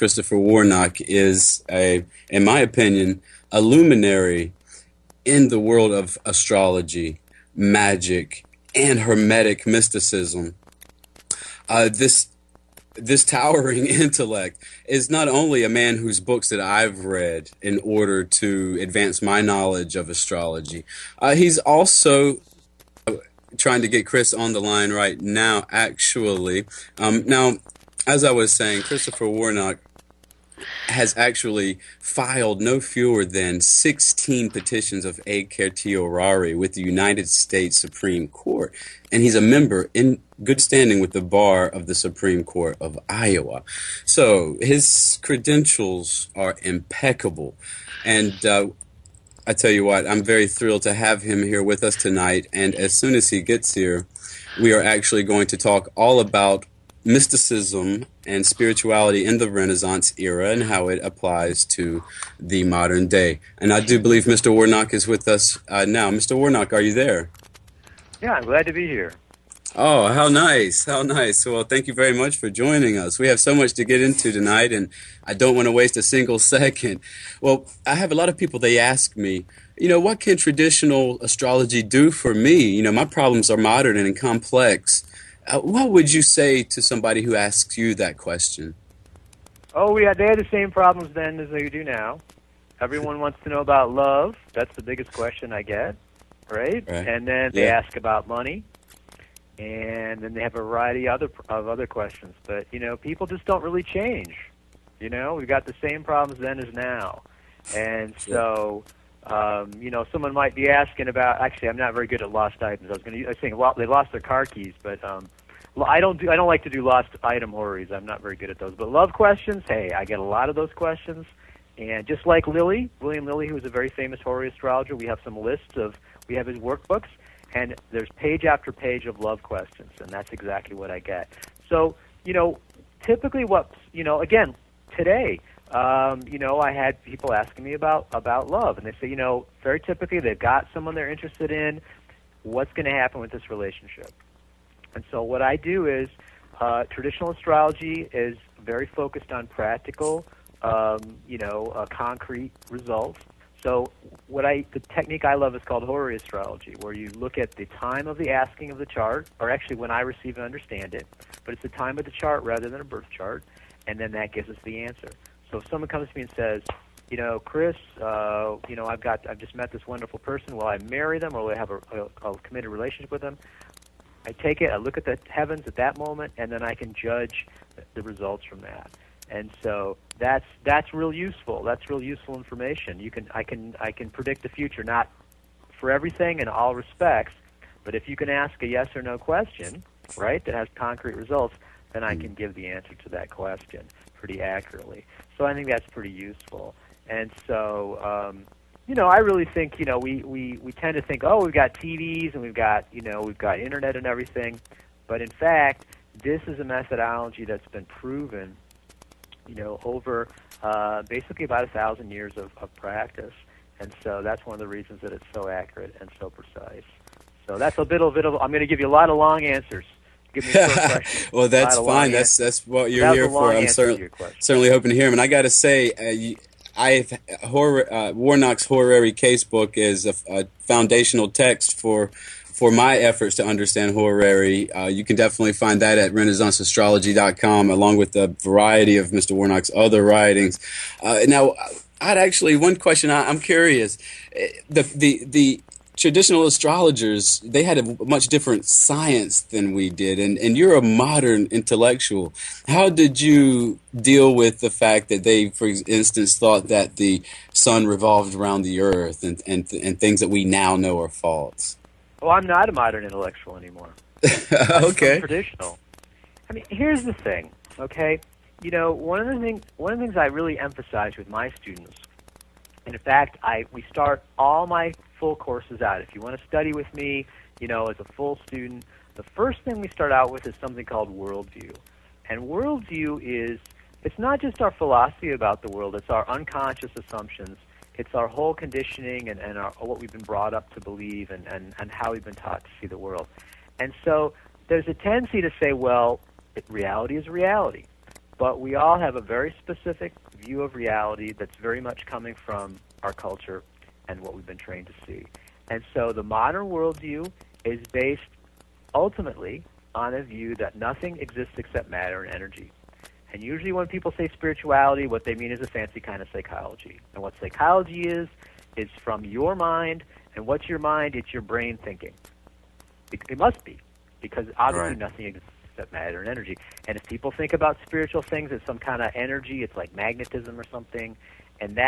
Christopher Warnock is in my opinion, a luminary in the world of astrology, magic, and hermetic mysticism. This towering intellect is not only a man whose books that I've read in order to advance my knowledge of astrology. He's also trying to get Chris on the line right now, actually. Now, as I was saying, Christopher Warnock has actually filed no fewer than 16 petitions of a certiorari with the United States Supreme Court, and he's a member in good standing with the bar of the Supreme Court of Iowa. So his credentials are impeccable, and I tell you what, I'm very thrilled to have him here with us tonight, and as soon as he gets here, we are actually going to talk all about mysticism and spirituality in the Renaissance era and how it applies to the modern day. And I do believe Mr. Warnock is with us now. Mr. Warnock, are you there? Yeah, I'm glad to be here. Oh, how nice. How nice. Well, thank you very much for joining us. We have so much to get into tonight, and I don't want to waste a single second. Well, I have a lot of people, they ask me, what can traditional astrology do for me? My problems are modern and complex. What would you say to somebody who asks you that question? Oh, they had the same problems then as they do now. Everyone wants to know about love. That's the biggest question I get, right? And then they ask about money, and then they have a variety of other questions. But, people just don't really change. We've got the same problems then as now. And so, someone might be asking about, actually, I'm not very good at lost items. I was saying, well, they lost their car keys, but I don't like to do lost item horries. I'm not very good at those. But love questions, hey, I get a lot of those questions. And just like William Lilly, who is a very famous horary astrologer, we have some lists we have his workbooks, and there's page after page of love questions, and that's exactly what I get. So, typically again, today, I had people asking me about love, and they say, very typically they've got someone they're interested in. What's going to happen with this relationship? And so what I do is traditional astrology is very focused on practical, concrete results. So the technique I love is called Horary astrology, where you look at the time of the asking of the chart, or actually when I receive and understand it, but it's the time of the chart rather than a birth chart, and then that gives us the answer. So if someone comes to me and says, Chris, I've just met this wonderful person. Will I marry them, or will I have a committed relationship with them? I take it, I look at the heavens at that moment, and then I can judge the results from that. And so that's real useful. That's real useful information. I can predict the future, not for everything in all respects, but if you can ask a yes or no question, right, that has concrete results, then I can give the answer to that question pretty accurately. So I think that's pretty useful. And so, I really think, we tend to think, oh, we've got TVs and we've got internet and everything. But in fact, this is a methodology that's been proven, over basically about 1,000 years of practice. And so that's one of the reasons that it's so accurate and so precise. So that's a bit of I'm going to give you a lot of long answers. Give me a short question. Well, that's fine. That's what you're here for. I'm certainly hoping to hear him. And I got to say, Warnock's Horary Casebook is a foundational text for my efforts to understand Horary. You can definitely find that at renaissanceastrology.com, along with a variety of Mr. Warnock's other writings. Now, one question I'm curious. The traditional astrologers, they had a much different science than we did, and you're a modern intellectual. How did you deal with the fact that they, for instance, thought that the sun revolved around the earth and things that we now know are false? Well, I'm not a modern intellectual anymore. Okay. I'm traditional. I mean, here's the thing, okay? One of the things I really emphasize with my students, and in fact, we start all my full courses out. If you want to study with me, as a full student, the first thing we start out with is something called worldview. And worldview it's not just our philosophy about the world, it's our unconscious assumptions. It's our whole conditioning and what we've been brought up to believe and how we've been taught to see the world. And so there's a tendency to say, well, reality is reality. but we all have a very specific view of reality that's very much coming from our culture and what we've been trained to see. And so the modern worldview is based ultimately on a view that nothing exists except matter and energy. And usually when people say spirituality, what they mean is a fancy kind of psychology. And what psychology is from your mind. And what's your mind? It's your brain thinking. It must be, because obviously nothing exists except matter and energy. And if people think about spiritual things as some kind of energy, it's like magnetism or something, and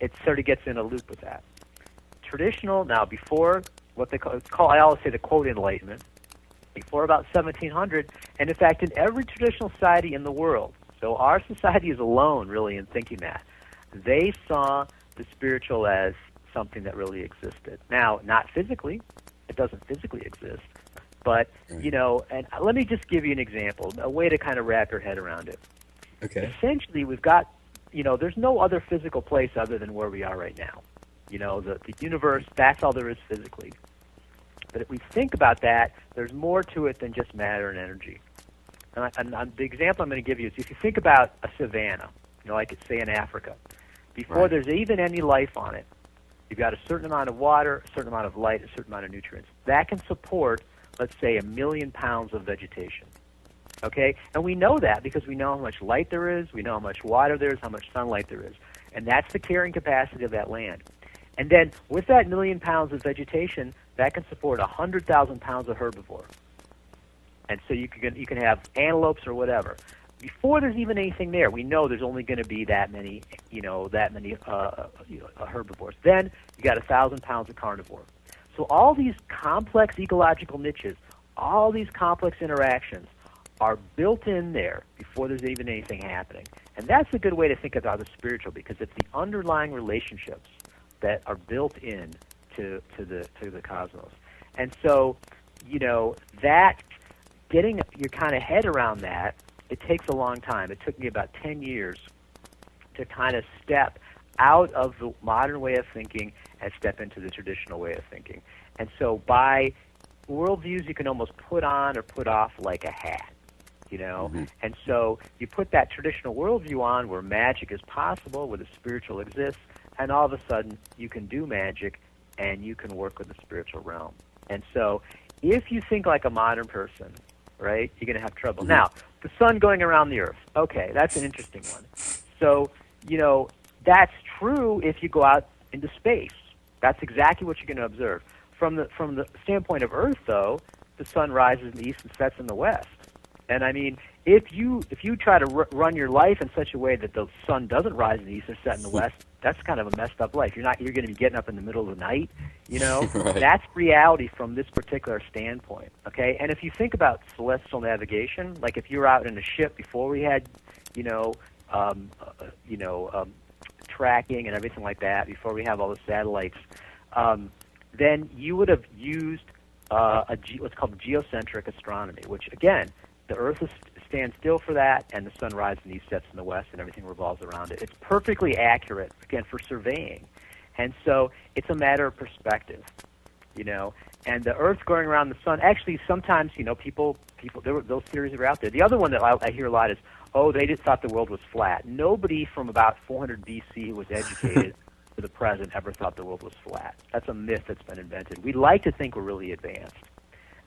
it sort of gets in a loop with that. Traditional, now before what they call I always say the quote Enlightenment, before about 1700, and in fact in every traditional society in the world, so our society is alone really in thinking that, they saw the spiritual as something that really existed. Now, not physically, it doesn't physically exist, but, and let me just give you an example, a way to kind of wrap your head around it. Okay. Essentially, we've got, there's no other physical place other than where we are right now. The universe, that's all there is physically. But if we think about that, there's more to it than just matter and energy. And the example I'm going to give you is if you think about a savanna, like say in Africa, before there's even any life on it, you've got a certain amount of water, a certain amount of light, a certain amount of nutrients. That can support, let's say, 1 million pounds of vegetation. Okay? And we know that because we know how much light there is, we know how much water there is, how much sunlight there is. And that's the carrying capacity of that land. And then with that 1 million pounds of vegetation, that can support 100,000 pounds of herbivore. And so you can have antelopes or whatever. Before there's even anything there, we know there's only going to be that many herbivores. Then you got 1,000 pounds of carnivore. So all these complex ecological niches, all these complex interactions are built in there before there's even anything happening. And that's a good way to think about the spiritual, because it's the underlying relationships that are built in to the cosmos. And so, that getting your kind of head around that, it takes a long time. It took me about 10 years to kind of step out of the modern way of thinking and step into the traditional way of thinking. And so by worldviews, you can almost put on or put off like a hat, And so you put that traditional worldview on where magic is possible, where the spiritual exists, and all of a sudden you can do magic and you can work with the spiritual realm. And so if you think like a modern person, right, you're going to have trouble. Now, the sun going around the earth, okay, that's an interesting one. So, that's true if you go out into space. That's exactly what you're going to observe. From the standpoint of Earth, though, the sun rises in the east and sets in the west. And I mean, if you try to run your life in such a way that the sun doesn't rise in the east and set in the west, that's kind of a messed up life. You're going to be getting up in the middle of the night, Right. That's reality from this particular standpoint, okay? And if you think about celestial navigation, like if you were out in a ship before we had, tracking and everything like that, before we have all the satellites, then you would have used what's called geocentric astronomy, which, again, the Earth stands still for that, and the sun rises in the east, sets in the west, and everything revolves around it. It's perfectly accurate, again, for surveying. And so it's a matter of perspective, And the Earth going around the sun, actually, sometimes, people, those theories are out there. The other one that I hear a lot is, they just thought the world was flat. Nobody from about 400 BC who was educated to the present ever thought the world was flat. That's a myth that's been invented. We like to think we're really advanced.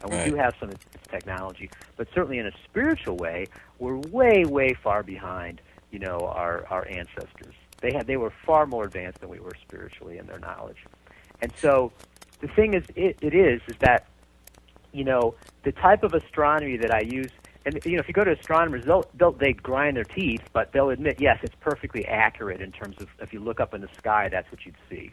And we do have some technology, but certainly in a spiritual way, we're way, way far behind, our ancestors. They were far more advanced than we were spiritually in their knowledge. And so the thing is, it is that, the type of astronomy that I use, and if you go to astronomers, they grind their teeth, but they'll admit, yes, it's perfectly accurate in terms of if you look up in the sky, that's what you'd see.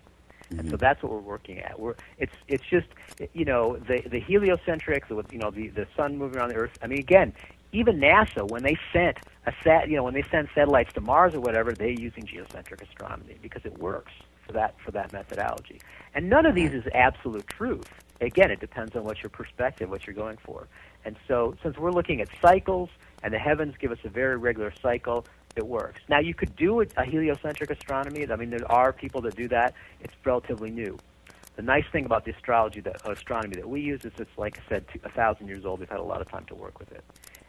And so that's what we're working at. It's just the heliocentric, the sun moving around the Earth. I mean, again, even NASA, when they sent when they send satellites to Mars or whatever, they're using geocentric astronomy because it works for that methodology. And none of these is absolute truth. Again, it depends on what your perspective, what you're going for. And so, since we're looking at cycles, and the heavens give us a very regular cycle, it works. Now, you could do a heliocentric astronomy. I mean, there are people that do that. It's relatively new. The nice thing about the astronomy that we use is it's, like I said, 1,000 years old. We've had a lot of time to work with it.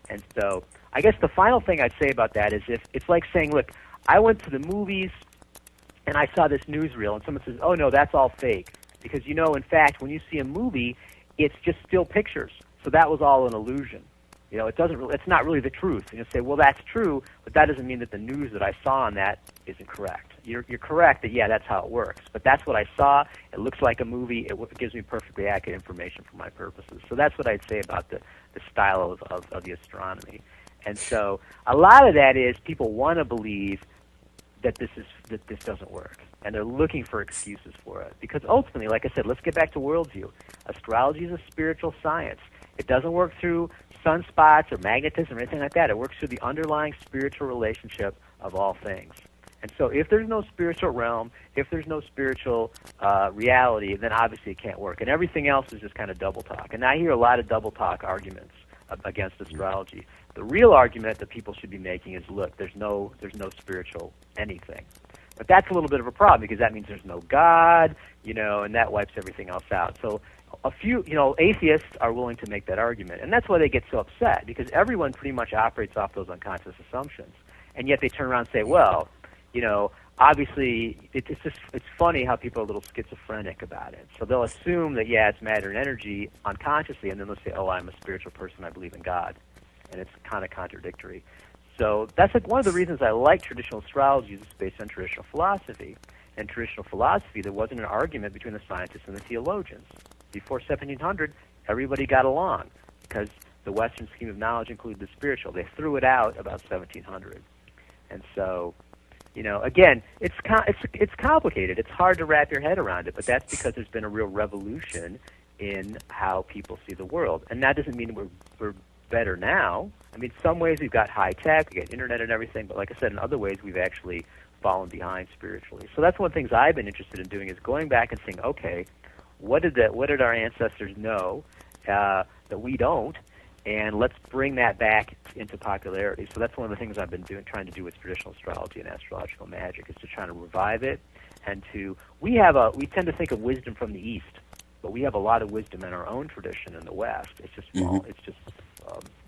And so I guess the final thing I'd say about that is if it's like saying, look, I went to the movies and I saw this newsreel, and someone says, oh, no, that's all fake. Because, you know, in fact, when you see a movie, it's just still pictures. So that was all an illusion. You know, it's not really the truth. And you say, well, that's true, but that doesn't mean that the news that I saw on that isn't correct. You're correct that, yeah, that's how it works. But that's what I saw. It looks like a movie. It gives me perfectly accurate information for my purposes. So that's what I'd say about the style of the astronomy. And so a lot of that is people want to believe that this doesn't work, and they're looking for excuses for it. Because ultimately, like I said, let's get back to worldview. Astrology is a spiritual science. It doesn't work through sunspots or magnetism or anything like that. It works through the underlying spiritual relationship of all things. And so if there's no spiritual realm, if there's no spiritual reality, then obviously it can't work. And everything else is just kind of double talk. And I hear a lot of double talk arguments against astrology. The real argument that people should be making is, look, there's no spiritual anything. But that's a little bit of a problem because that means there's no God, you know, and that wipes everything else out. So a few, you know, atheists are willing to make that argument. And that's why they get so upset, because everyone pretty much operates off those unconscious assumptions. And yet they turn around and say, well, you know, obviously it's funny how people are a little schizophrenic about it. So they'll assume that, yeah, it's matter and energy unconsciously, and then they'll say, oh, I'm a spiritual person, I believe in God. And it's kind of contradictory. So that's like one of the reasons I like traditional astrology is it's based on traditional philosophy. In traditional philosophy, there wasn't an argument between the scientists and the theologians. Before 1700, everybody got along because the Western scheme of knowledge included the spiritual. They threw it out about 1700. And so, you know, again, it's complicated. It's hard to wrap your head around it, but that's because there's been a real revolution in how people see the world. And that doesn't mean we're better now. I mean, some ways we've got high tech, we got internet and everything, but like I said, in other ways we've actually fallen behind spiritually. So that's one of the things I've been interested in doing is going back and saying, okay, what did our ancestors know that we don't, and let's bring that back into popularity. So that's one of the things I've been trying to do with traditional astrology and astrological magic, is to try to revive it, and we tend to think of wisdom from the East, but we have a lot of wisdom in our own tradition in the West. It's just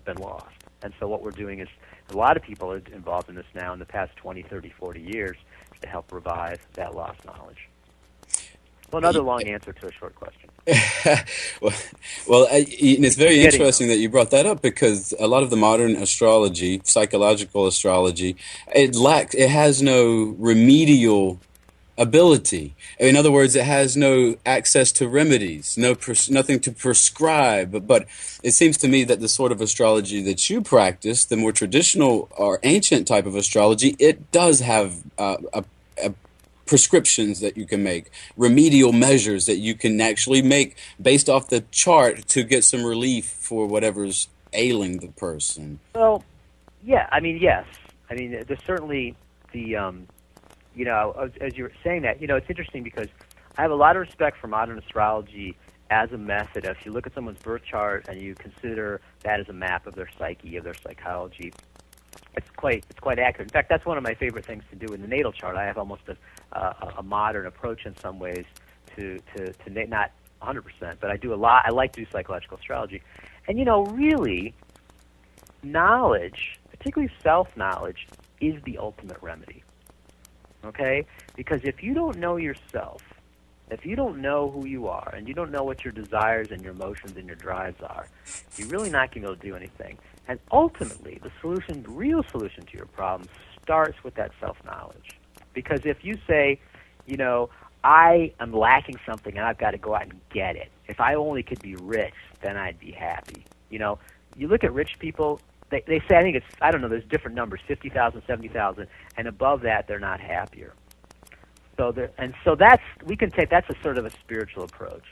been lost. And so what we're doing is, a lot of people are involved in this now in the past 20, 30, 40 years to help revive that lost knowledge. Well, another long answer to a short question. It's very interesting that you brought that up, because a lot of the modern astrology, psychological astrology, it has no remedial ability. In other words, it has no access to remedies, nothing to prescribe. But it seems to me that the sort of astrology that you practice, the more traditional or ancient type of astrology, it does have a prescriptions that you can make, remedial measures that you can actually make based off the chart to get some relief for whatever's ailing the person. Well, yeah, I mean, yes. I mean, there's certainly the, you know, as you were saying that, you know, it's interesting because I have a lot of respect for modern astrology as a method. If you look at someone's birth chart and you consider that as a map of their psyche, of their psychology, it's quite accurate. In fact, that's one of my favorite things to do in the natal chart. I have almost a modern approach in some ways to not 100%, but I do a lot. I like to do psychological astrology, and you know, really, knowledge, particularly self-knowledge, is the ultimate remedy. Okay, because if you don't know yourself, if you don't know who you are, and you don't know what your desires and your emotions and your drives are, you're really not going to be able to do anything. And ultimately, the real solution to your problem starts with that self-knowledge. Because if you say, you know, I am lacking something and I've got to go out and get it. If I only could be rich, then I'd be happy. You know, you look at rich people, they say, I think it's, I don't know, there's different numbers, 50,000, 70,000, and above that, they're not happier. So that's a sort of a spiritual approach.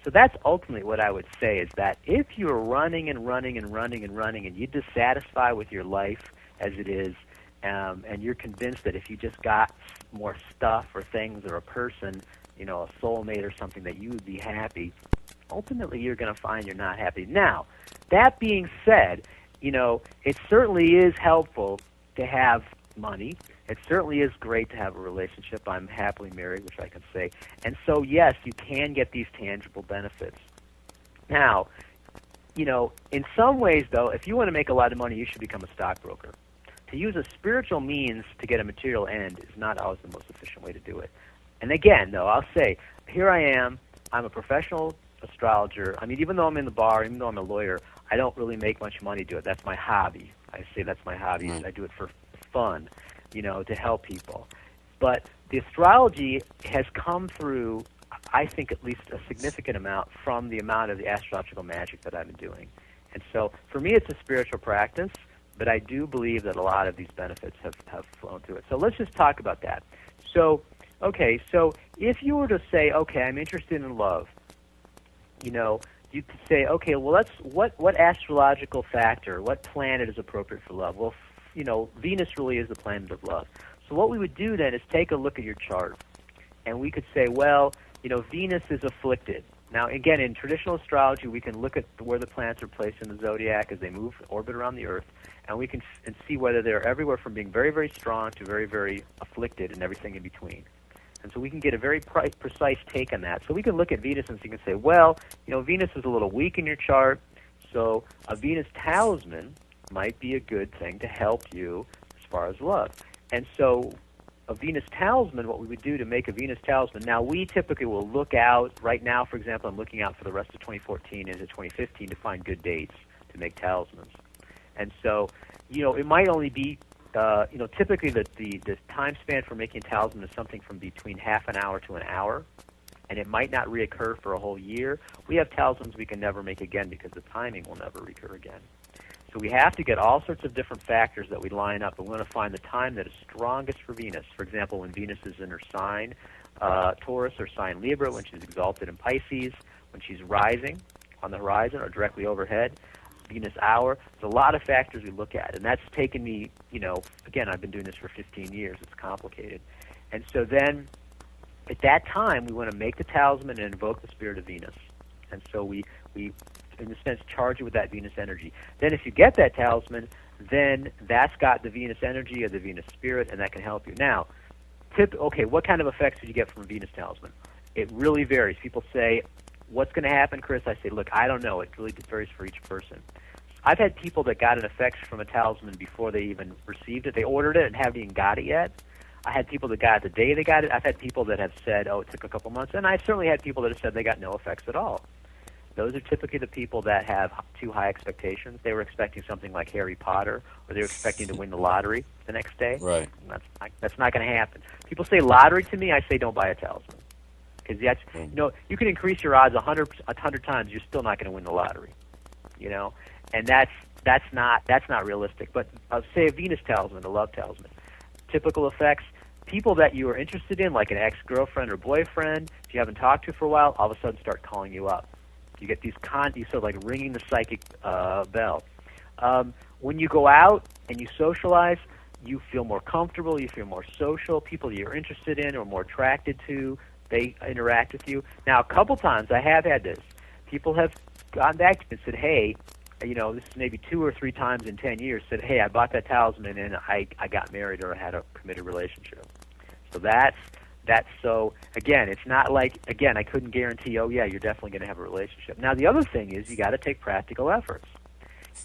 So that's ultimately what I would say, is that if you're running and running and running and running and you're dissatisfied with your life as it is, and you're convinced that if you just got more stuff or things or a person, you know, a soulmate or something, that you would be happy, ultimately you're going to find you're not happy. Now, that being said, you know, it certainly is helpful to have money. It certainly is great to have a relationship. I'm happily married, which I can say. And so, yes, you can get these tangible benefits. Now, in some ways, though, if you want to make a lot of money, you should become a stockbroker. To use a spiritual means to get a material end is not always the most efficient way to do it. And again, though, I'll say, here I am. I'm a professional astrologer. I mean, even though I'm in the bar, even though I'm a lawyer, I don't really make much money do it. That's my hobby. I say that's my hobby. I do it for fun, to help people. But the astrology has come through, I think, at least a significant amount from the amount of the astrological magic that I've been doing. And so for me, it's a spiritual practice, but I do believe that a lot of these benefits have flown through it. So let's just talk about that. So, okay, so if you were to say, okay, I'm interested in love, you could say, okay, well, what astrological factor, what planet is appropriate for love? Well, Venus really is the planet of love. So what we would do then is take a look at your chart, and we could say, well, Venus is afflicted. Now, again, in traditional astrology, we can look at where the planets are placed in the zodiac as they orbit around the Earth, and we can see whether they're everywhere from being very, very strong to very, very afflicted and everything in between. And so we can get a very precise take on that. So we can look at Venus and you can say, well, Venus is a little weak in your chart, so a Venus talisman might be a good thing to help you as far as love. And so a Venus talisman, what we would do to make a Venus talisman, now we typically will look out, right now, for example, I'm looking out for the rest of 2014 into 2015 to find good dates to make talismans. And so, it might only be typically the time span for making a talisman is something from between half an hour to an hour, and it might not reoccur for a whole year. We have talismans we can never make again because the timing will never recur again. So we have to get all sorts of different factors that we line up, and we want to find the time that is strongest for Venus. For example, when Venus is in her sign, Taurus, or sign Libra, when she's exalted in Pisces, when she's rising on the horizon or directly overhead, Venus hour. There's a lot of factors we look at, and that's taken me, again, I've been doing this for 15 years. It's complicated. And so then at that time, we want to make the talisman and invoke the spirit of Venus. And so we in a sense, charge it with that Venus energy. Then if you get that talisman, then that's got the Venus energy or the Venus spirit, and that can help you. Now, okay, what kind of effects do you get from a Venus talisman? It really varies. People say, what's going to happen, Chris? I say, look, I don't know. It really varies for each person. I've had people that got an effect from a talisman before they even received it. They ordered it and haven't even got it yet. I had people that got it the day they got it. I've had people that have said, oh, it took a couple months. And I've certainly had people that have said they got no effects at all. Those are typically the people that have too high expectations. They were expecting something like Harry Potter, or they were expecting to win the lottery the next day. Right. That's not going to happen. People say lottery to me, I say don't buy a talisman. Because that's, you can increase your odds 100 times, you're still not going to win the lottery. And that's not realistic. But I'll say a Venus talisman, a love talisman. Typical effects: people that you are interested in, like an ex-girlfriend or boyfriend, if you haven't talked to for a while, all of a sudden start calling you up. You get these you sort of like ringing the psychic bell. When you go out and you socialize, you feel more comfortable, you feel more social. People you're interested in or more attracted to, they interact with you. Now, a couple times I have had this. People have gone back to me and said, hey, this is maybe 2 or 3 times in 10 years, said, hey, I bought that talisman and I got married or I had a committed relationship. So that's so, again, it's not like, again, I couldn't guarantee, oh, yeah, you're definitely going to have a relationship. Now, the other thing is you got to take practical efforts.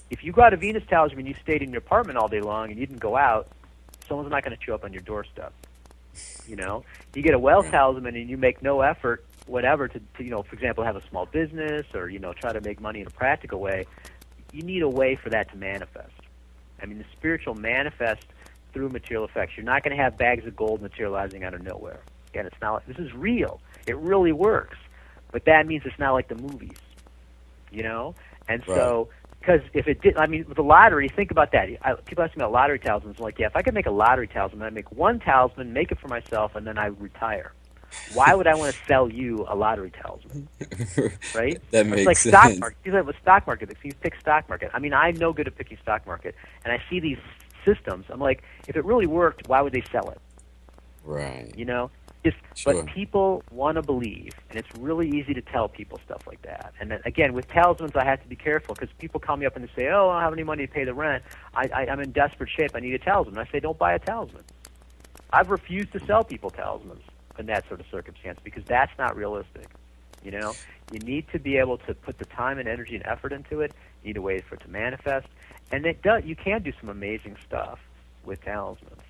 If you got a Venus talisman and you stayed in your apartment all day long and you didn't go out, someone's not going to show up on your doorstep. You get a well talisman and you make no effort, whatever, to for example, have a small business or, try to make money in a practical way. You need a way for that to manifest. I mean, the spiritual manifest through material effects. You're not going to have bags of gold materializing out of nowhere. Again, it's not like, this is real. It really works. But that means it's not like the movies, And so, because if it did, I mean, with the lottery, think about that. People ask me about lottery talismans. I'm like, yeah, if I could make a lottery talisman, I'd make one talisman, make it for myself, and then I retire. Why would I want to sell you a lottery talisman? Right? That makes it's like sense. Stock market. It's like with stock market. You pick stock market. I mean, I'm no good at picking stock market, and I see these systems. I'm like, if it really worked, why would they sell it? Right. But people want to believe, and it's really easy to tell people stuff like that. And then, again, with talismans, I have to be careful because people call me up and they say, oh, I don't have any money to pay the rent. I'm in desperate shape. I need a talisman. I say, don't buy a talisman. I've refused to sell people talismans in that sort of circumstance because that's not realistic. You know, you need to be able to put the time and energy and effort into it. You need a way for it to manifest, and you can do some amazing stuff with talismans.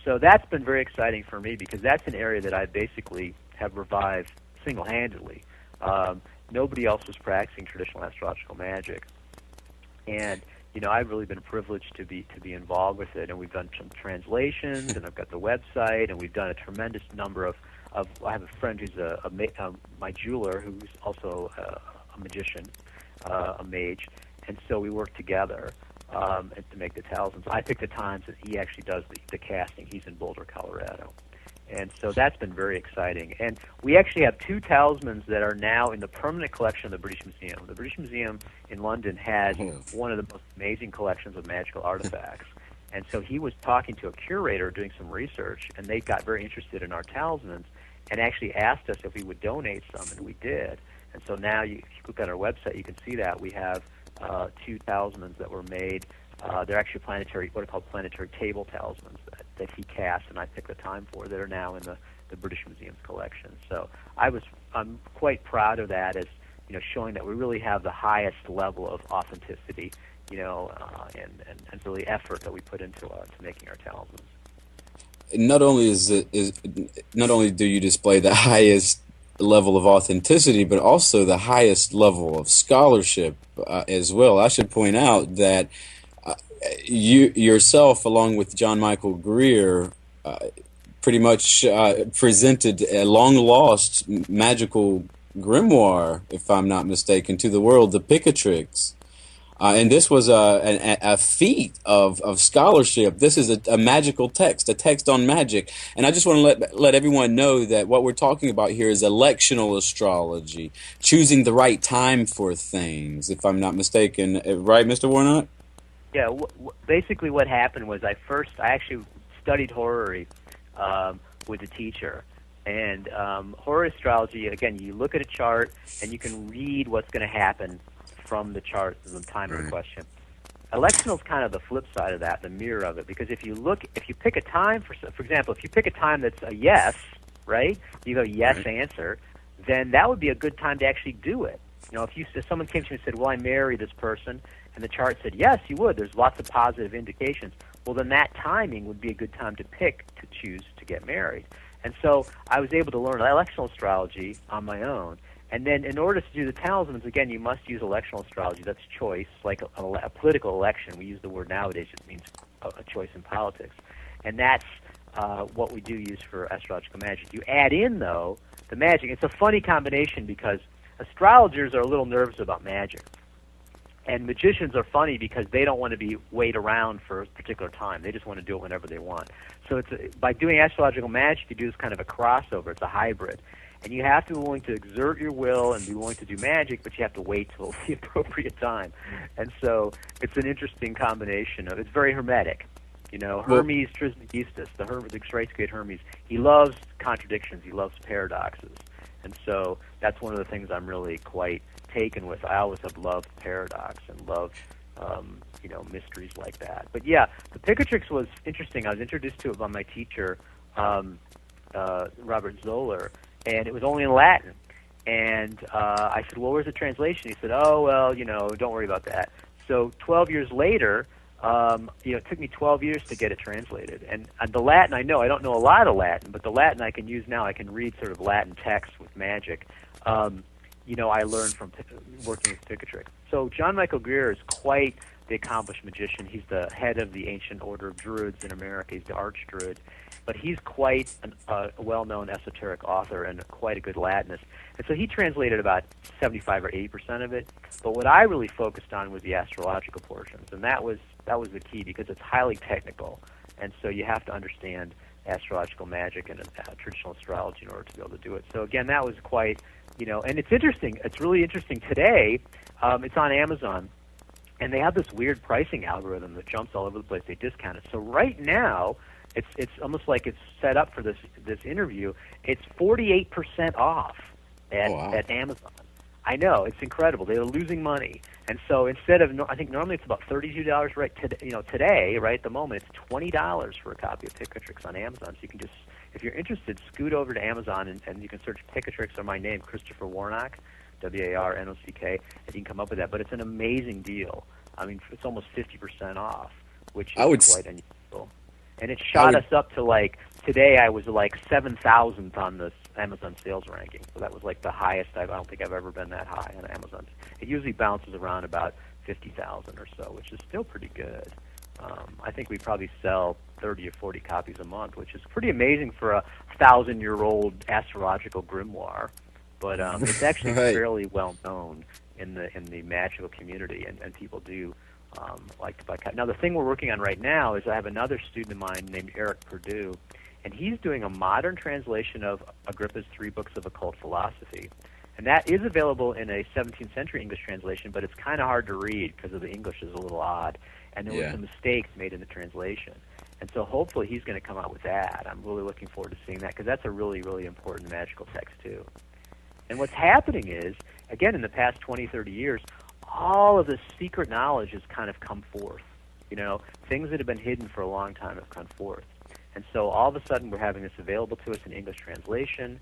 So that's been very exciting for me because that's an area that I basically have revived single-handedly. Nobody else was practicing traditional astrological magic, and I've really been privileged to be involved with it. And we've done some translations, and I've got the website, and we've done a tremendous number of. I have a friend who's my jeweler, who's also a magician, a mage, and so we work together to make the talismans. I pick the times, and he actually does the casting. He's in Boulder, Colorado. And so that's been very exciting. And we actually have 2 talismans that are now in the permanent collection of the British Museum. The British Museum in London has one of the most amazing collections of magical artifacts. And so he was talking to a curator doing some research, and they got very interested in our talismans and actually asked us if we would donate some, and we did. And so now, if you look at our website, you can see that we have 2 talismans that were made. They're actually what are called planetary table talismans that he cast, and I picked the time for, that are now in the British Museum's collection. So I'm quite proud of that, as showing that we really have the highest level of authenticity, and really effort that we put into to making our talismans. Not only do you display the highest level of authenticity, but also the highest level of scholarship as well. I should point out that you yourself, along with John Michael Greer, pretty much presented a long-lost magical grimoire, if I'm not mistaken, to the world, the Picatrix. And this was a feat of scholarship. This is a magical text, a text on magic. And I just want to let everyone know that what we're talking about here is electional astrology, choosing the right time for things, if I'm not mistaken. Right, Mr. Warnock? Yeah, basically what happened was I actually studied Horary with a teacher. And Horary astrology, again, you look at a chart and you can read what's going to happen from the chart, the time in question. Electional is kind of the flip side of that, the mirror of it, because if you pick a time, for example, if you pick a time that's a yes, right, you have a yes answer, then that would be a good time to actually do it. If someone came to me and said, well, I marry this person, and the chart said, yes, you would, there's lots of positive indications, well, then that timing would be a good time to choose to get married. And so I was able to learn electional astrology on my own. And then in order to do the talismans, again, you must use electional astrology. That's choice, like a political election. We use the word nowadays. It means a choice in politics. And that's what we do use for astrological magic. You add in, though, the magic. It's a funny combination because astrologers are a little nervous about magic. And magicians are funny because they don't want to wait around for a particular time. They just want to do it whenever they want. So by doing astrological magic, you do this kind of a crossover. It's a hybrid. And you have to be willing to exert your will and be willing to do magic, but you have to wait till the appropriate time. And so it's an interesting combination it's very hermetic. Hermes Trismegistus, the great Hermes, he loves contradictions. He loves paradoxes. And so that's one of the things I'm really quite taken with. I always have loved paradox and loved, mysteries like that. But yeah, the Picatrix was interesting. I was introduced to it by my teacher, Robert Zoller, and it was only in Latin. And I said, well, where's the translation? He said, oh, well, don't worry about that. So 12 years later, it took me 12 years to get it translated. And the Latin, I don't know a lot of Latin, but the Latin I can use now. I can read sort of Latin text with magic. I learned from working with Picatrix. So John Michael Greer is quite the accomplished magician. He's the head of the ancient order of Druids in America. He's the archdruid. But he's quite a well-known esoteric author and quite a good Latinist. And so he translated about 75 or 80% of it. But what I really focused on was the astrological portions, and that was the key because it's highly technical. And so you have to understand astrological magic and traditional astrology in order to be able to do it. So again, that was quite, and it's interesting. It's really interesting today. It's on Amazon, and they have this weird pricing algorithm that jumps all over the place. They discount it. So right now, it's almost like it's set up for this interview. It's 48% off at Amazon. I know, it's incredible. They were losing money, and so instead of, I think normally it's about $32 right today, right at the moment, it's $20 for a copy of Picatrix on Amazon. So you can just, if you're interested, scoot over to Amazon and you can search Picatrix or my name, Christopher Warnock, Warnock, and you can come up with that. But it's an amazing deal. I mean, it's almost 50% off, which I is would, quite unusual. And it I shot would, us up to, like, today I was like 7,000th on the Amazon sales ranking. So that was like the highest. I don't think I've ever been that high on Amazon. It usually bounces around about 50,000 or so, which is still pretty good. I think we probably sell 30 or 40 copies a month, which is pretty amazing for a 1,000-year-old astrological grimoire. But it's actually right. fairly well known in the magical community, and people do like to buy copies. Now, the thing we're working on right now is I have another student of mine named Eric Perdue, and he's doing a modern translation of Agrippa's 3 books of occult philosophy. And that is available in a 17th century English translation, but it's kind of hard to read because of the English is a little odd, and there were some mistakes made in the translation. And so hopefully he's going to come out with that. I'm really looking forward to seeing that because that's a really, really important magical text too. And what's happening is, again, in the past 20, 30 years, all of this secret knowledge has kind of come forth. You know, things that have been hidden for a long time have come forth. And so all of a sudden we're having this available to us in English translation.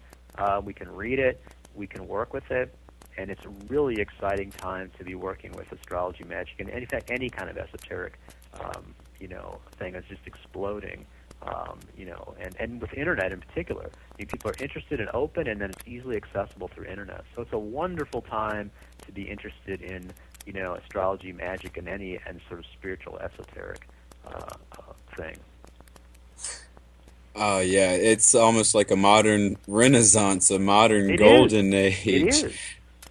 We can read it, we can work with it, and it's a really exciting time to be working with astrology, magic, and in fact any kind of esoteric, thing is just exploding. And with internet in particular, people are interested and open, and then it's easily accessible through internet. So it's a wonderful time to be interested in, astrology, magic, and any sort of spiritual esoteric thing. Oh yeah, it's almost like a modern renaissance, a modern It is. golden It age. is.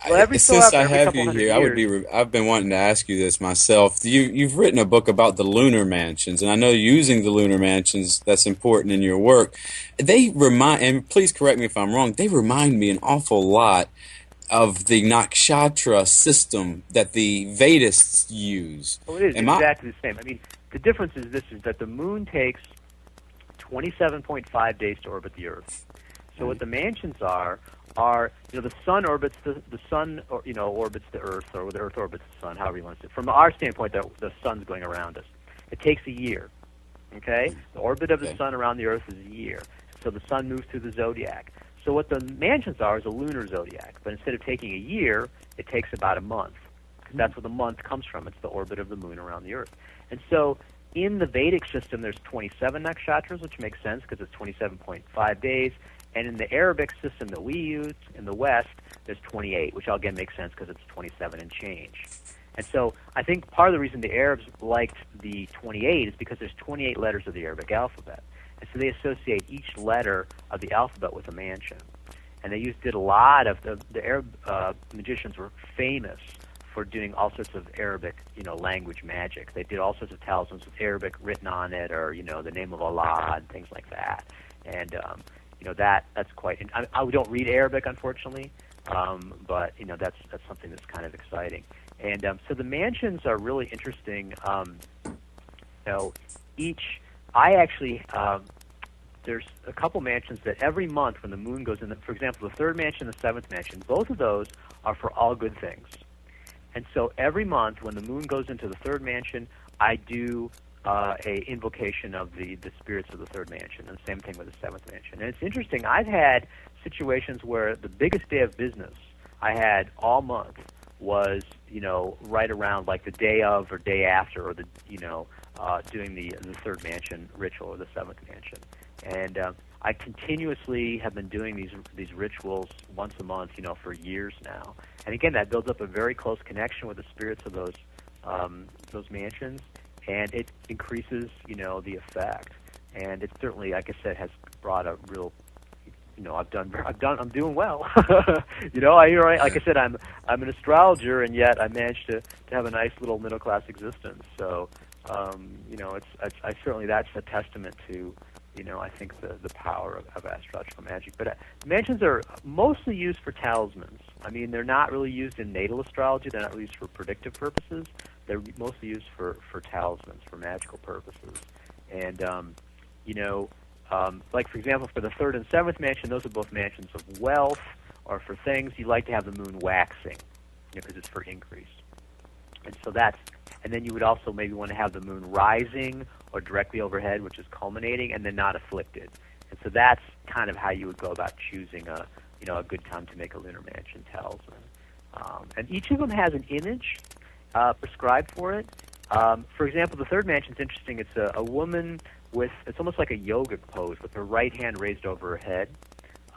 Well, every so Since often, I every have couple you hundred here, years. I've been wanting to ask you this myself. You've written a book about the lunar mansions, and I know using the lunar mansions that's important in your work. They remind, and please correct me if I'm wrong, they remind me an awful lot of the nakshatra system that the Vedists use. Well, it is Am I? exactly the same. I mean, the difference is this: is that the moon takes 27.5 days to orbit the Earth. So what the mansions are the sun orbits the sun, or orbits the Earth, or the Earth orbits the sun, however you want to say. From our standpoint, the sun's going around us. It takes a year. Okay, the orbit of the sun around the Earth is a year. So the sun moves through the zodiac. So what the mansions are is a lunar zodiac, but instead of taking a year, it takes about a month, because that's where the month comes from. It's the orbit of the moon around the Earth. And so in the Vedic system, there's 27 nakshatras, which makes sense because it's 27.5 days. And in the Arabic system that we use in the West, there's 28, which again makes sense because it's 27 and change. And so I think part of the reason the Arabs liked the 28 is because there's 28 letters of the Arabic alphabet. And so they associate each letter of the alphabet with a mansion. And they did a lot of the Arab magicians were famous for doing all sorts of Arabic, language magic. They did all sorts of talismans with Arabic written on it, or the name of Allah and things like that. And that's quite. I don't read Arabic, unfortunately, but that's something that's kind of exciting. And so the mansions are really interesting. I actually there's a couple mansions that every month when the moon goes in. For example, the third mansion, the seventh mansion, both of those are for all good things. And so every month when the moon goes into the third mansion, I do a invocation of the spirits of the third mansion, and the same thing with the seventh mansion. And it's interesting. I've had situations where the biggest day of business I had all month was right around like the day of or day after, or doing the third mansion ritual or the seventh mansion. And I continuously have been doing these rituals once a month, for years now. And again, that builds up a very close connection with the spirits of those mansions, and it increases, the effect. And it certainly, like I said, has brought a real, I'm doing well. Like I said, I'm an astrologer, and yet I managed to have a nice little middle class existence. So, I certainly, that's a testament to, I think the power of astrological magic. But mansions are mostly used for talismans. I mean, they're not really used in natal astrology. They're not really used for predictive purposes. They're mostly used for talismans, for magical purposes. And, like, for example, for the third and seventh mansion, those are both mansions of wealth, or for things, you like to have the moon waxing, because it's for increase. And so and then you would also maybe want to have the moon rising or directly overhead, which is culminating, and then not afflicted. And so that's kind of how you would go about choosing a good time to make a lunar mansion talisman. And each of them has an image prescribed for it. For example, the third mansion is interesting. It's a woman it's almost like a yoga pose with her right hand raised over her head.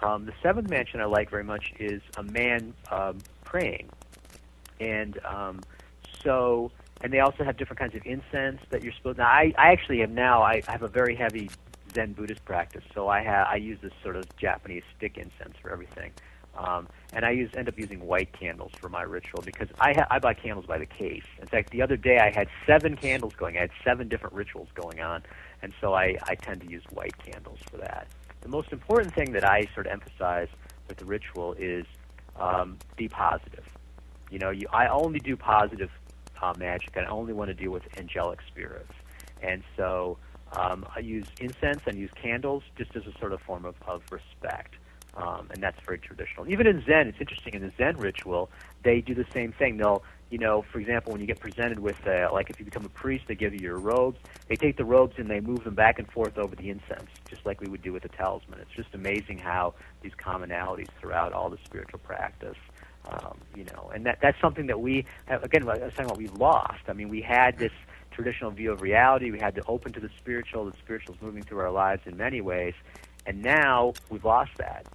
The seventh mansion I like very much is a man praying. And and they also have different kinds of incense that you're supposed to. Now, I actually I have a very heavy Zen Buddhist practice, so I use this sort of Japanese stick incense for everything. And I end up using white candles for my ritual because I buy candles by the case. In fact, the other day I had 7 candles going. I had 7 different rituals going on, and so I tend to use white candles for that. The most important thing that I sort of emphasize with the ritual is be positive. I only do positive magic, and I only want to deal with angelic spirits. And so I use incense and use candles just as a sort of form of respect. And that's very traditional. Even in Zen, it's interesting, in the Zen ritual, they do the same thing. They'll, for example, when you get presented with, like if you become a priest, they give you your robes. They take the robes and they move them back and forth over the incense, just like we would do with a talisman. It's just amazing how these commonalities throughout all the spiritual practice, and that's something that we, again, I was talking about, we've lost. I mean, we had this traditional view of reality. We had to open to the spiritual. The spiritual is moving through our lives in many ways. And now we've lost that.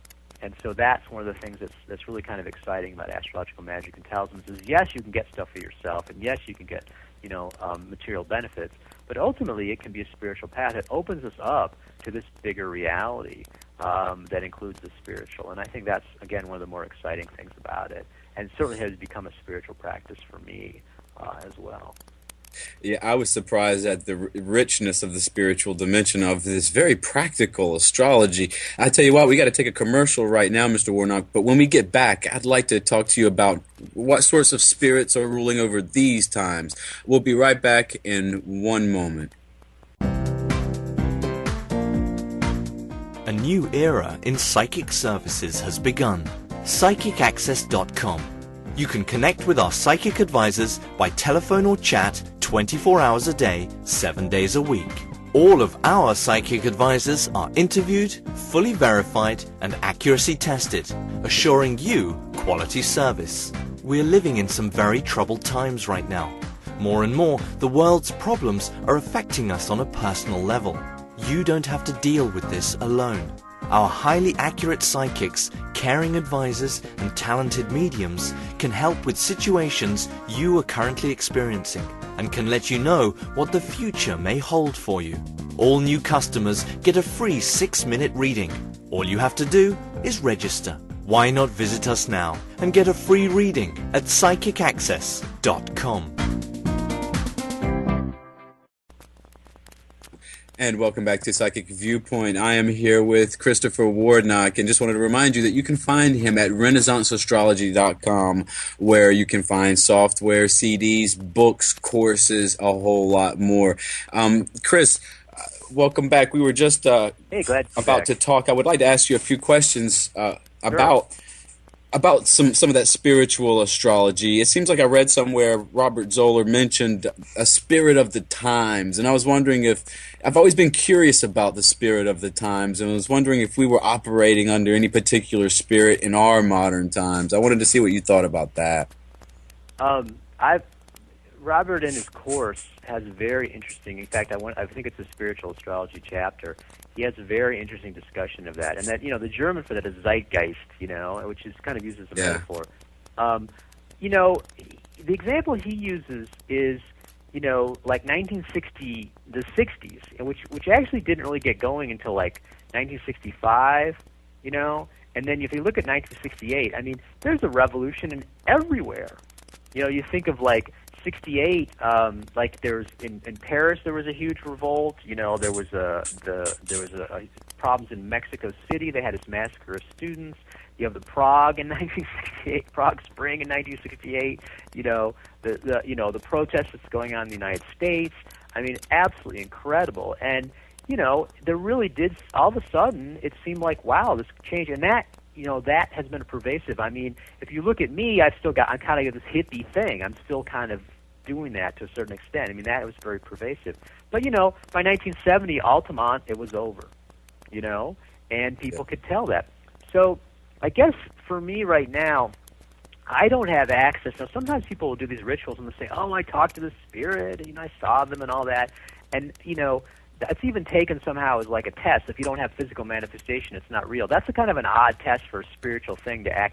And so that's one of the things that's really kind of exciting about astrological magic and talismans is, yes, you can get stuff for yourself, and yes, you can get, material benefits, but ultimately it can be a spiritual path. It opens us up to this bigger reality that includes the spiritual. And I think that's, again, one of the more exciting things about it. And certainly has become a spiritual practice for me as well. Yeah, I was surprised at the richness of the spiritual dimension of this very practical astrology. I tell you what, we got to take a commercial right now, Mr. Warnock, but when we get back, I'd like to talk to you about what sorts of spirits are ruling over these times. We'll be right back in one moment. A new era in psychic services has begun. PsychicAccess.com. You can connect with our psychic advisors by telephone or chat 24 hours a day, 7 days a week. All of our psychic advisors are interviewed, fully verified, and accuracy tested, assuring you quality service. We're living in some very troubled times right now. More and more, the world's problems are affecting us on a personal level. You don't have to deal with this alone. Our highly accurate psychics, caring advisors, and talented mediums can help with situations you are currently experiencing and can let you know what the future may hold for you. All new customers get a free 6-minute reading. All you have to do is register. Why not visit us now and get a free reading at PsychicAccess.com. And welcome back to Psychic Viewpoint. I am here with Christopher Warnock, and just wanted to remind you that you can find him at renaissanceastrology.com, where you can find software, CDs, books, courses, a whole lot more. Chris, welcome back. We were just glad about to talk. I would like to ask you a few questions about some of that spiritual astrology. It seems like I read somewhere Robert Zoller mentioned a spirit of the times, and I was wondering if I've always been curious about the spirit of the times, and I was wondering if we were operating under any particular spirit in our modern times. I wanted to see what you thought about that. Robert in his course has a very interesting. In fact, I think it's a spiritual astrology chapter. He has a very interesting discussion of that, and that the German for that is Zeitgeist, which is kind of used as a metaphor. The example he uses is like 1960, the 60s, which actually didn't really get going until like 1965, and then if you look at 1968, I mean, there's a revolution everywhere. You think of like 68, like there's in Paris there was a huge revolt. There was problems in Mexico City. They had this massacre of students. You have the Prague in 1968, Prague Spring in 1968. The protests that's going on in the United States. I mean, absolutely incredible. And there really did, all of a sudden it seemed like, wow, this changed. And that that has been pervasive. I mean, if you look at me, I'm kind of this hippie thing. I'm still kind of doing that to a certain extent. I mean, that was very pervasive. But, by 1970, Altamont, it was over, and people could tell that. So I guess for me right now, I don't have access. Now, sometimes people will do these rituals and they'll say, oh, I talked to the spirit, and I saw them and all that. And, that's even taken somehow as like a test. If you don't have physical manifestation, it's not real. That's a kind of an odd test for a spiritual thing to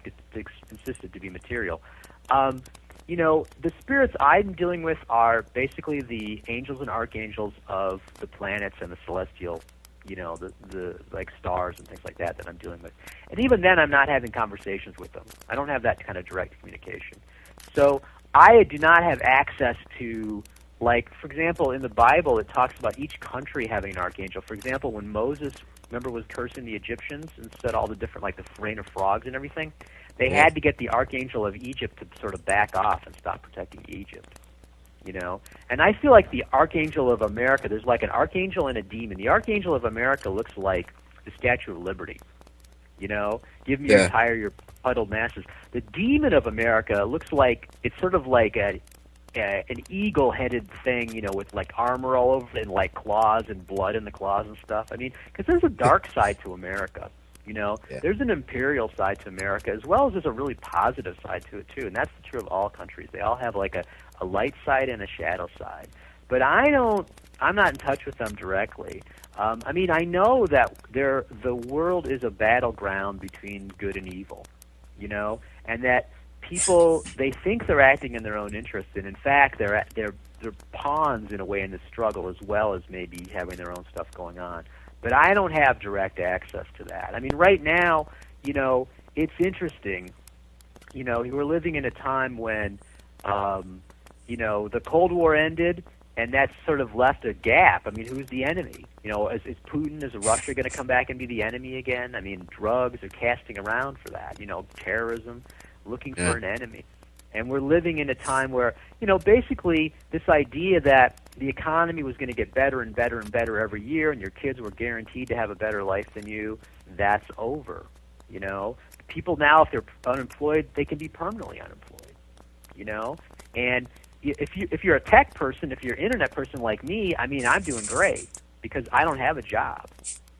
insist it to be material. The spirits I'm dealing with are basically the angels and archangels of the planets and the celestial, the like stars and things like that I'm dealing with. And even then, I'm not having conversations with them. I don't have that kind of direct communication. So I do not have access to, like, for example, in the Bible, it talks about each country having an archangel. For example, when Moses, remember, was cursing the Egyptians and said all the different, like the rain of frogs and everything, they had to get the archangel of Egypt to sort of back off and stop protecting Egypt. And I feel like the archangel of America, there's like an archangel and a demon. The archangel of America looks like the Statue of Liberty. Give me your puddled masses. The demon of America looks like, it's sort of like an eagle-headed thing, with like armor all over it and like claws and blood in the claws and stuff. I mean, because there's a dark side to America. There's an imperial side to America, as well as there's a really positive side to it too, and that's true of all countries. They all have like a light side and a shadow side. But I'm not in touch with them directly. I mean, I know that the world is a battleground between good and evil, and that people, they think they're acting in their own interest, and in fact, they're pawns in a way in this struggle, as well as maybe having their own stuff going on. But I don't have direct access to that. I mean, right now, it's interesting. We're living in a time when, the Cold War ended, and that's sort of left a gap. I mean, who's the enemy? Is Putin, is Russia going to come back and be the enemy again? I mean, drugs are casting around for that. Terrorism, looking for an enemy. And we're living in a time where, basically this idea that the economy was going to get better and better and better every year, and your kids were guaranteed to have a better life than you, that's over. People now, if they're unemployed, they can be permanently unemployed. And if you're a tech person, if you're an internet person like me, I mean, I'm doing great because I don't have a job.